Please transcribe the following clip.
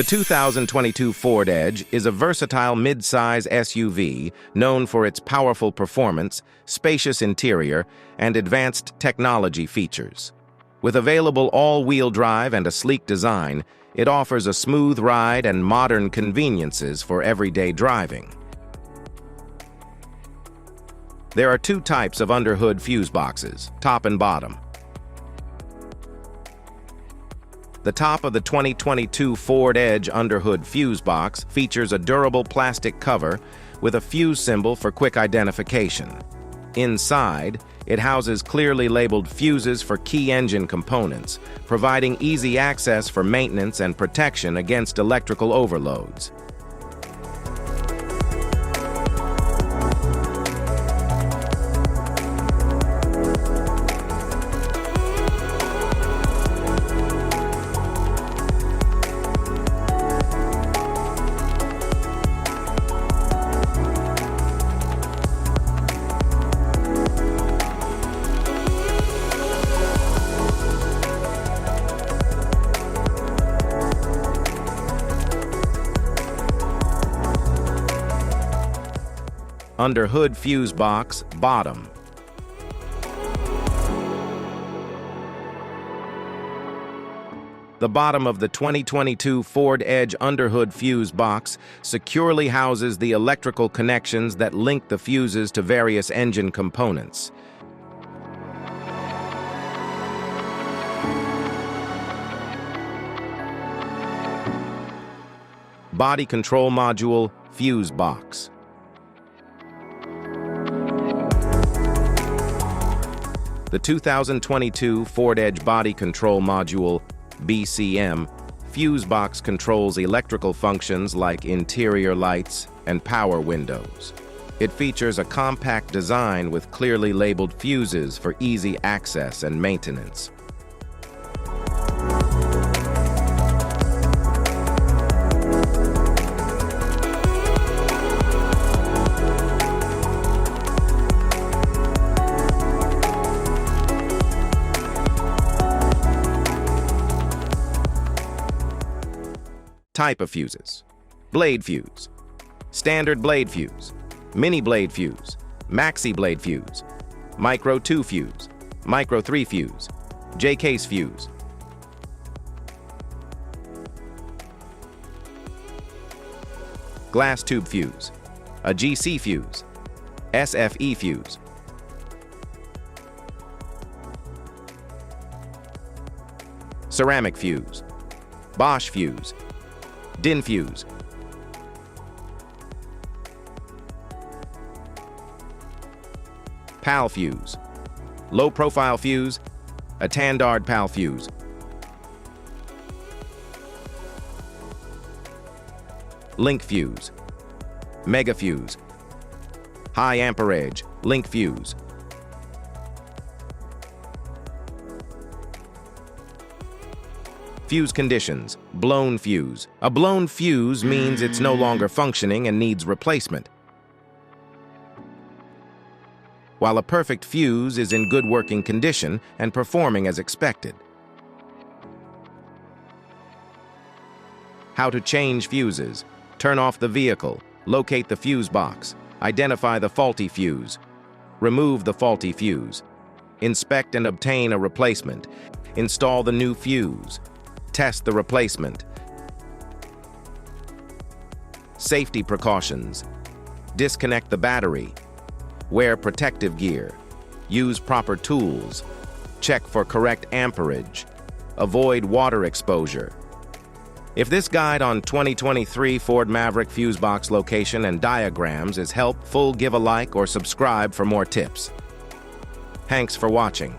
The 2022 Ford Edge is a versatile mid-size SUV known for its powerful performance, spacious interior, and advanced technology features. With available all-wheel drive and a sleek design, it offers a smooth ride and modern conveniences for everyday driving. There are two types of underhood fuse boxes, top and bottom. The top of the 2022 Ford Edge underhood fuse box features a durable plastic cover with a fuse symbol for quick identification. Inside, it houses clearly labeled fuses for key engine components, providing easy access for maintenance and protection against electrical overloads. Underhood fuse box, bottom. The bottom of the 2022 Ford Edge underhood fuse box securely houses the electrical connections that link the fuses to various engine components. Body control module, fuse box. The 2022 Ford Edge Body Control Module, BCM, fuse box controls electrical functions like interior lights and power windows. It features a compact design with clearly labeled fuses for easy access and maintenance. Type of fuses: blade fuse, standard blade fuse, mini blade fuse, maxi blade fuse, micro 2 fuse, micro 3 fuse, J-case fuse. Glass tube fuse, a GC fuse, SFE fuse. Ceramic fuse, Bosch fuse, DIN fuse. PAL fuse, low profile fuse, a Tandard PAL fuse. Link fuse, mega fuse, high amperage, link fuse. Fuse conditions: blown fuse. A blown fuse means it's no longer functioning and needs replacement, while a perfect fuse is in good working condition and performing as expected. How to change fuses: turn off the vehicle, locate the fuse box, identify the faulty fuse, remove the faulty fuse, inspect and obtain a replacement, install the new fuse, test the replacement. Safety precautions: disconnect the battery, wear protective gear, use proper tools, check for correct amperage, avoid water exposure. If this guide on 2023 Ford Maverick fuse box location and diagrams is helpful, give a like or subscribe for more tips. Thanks for watching.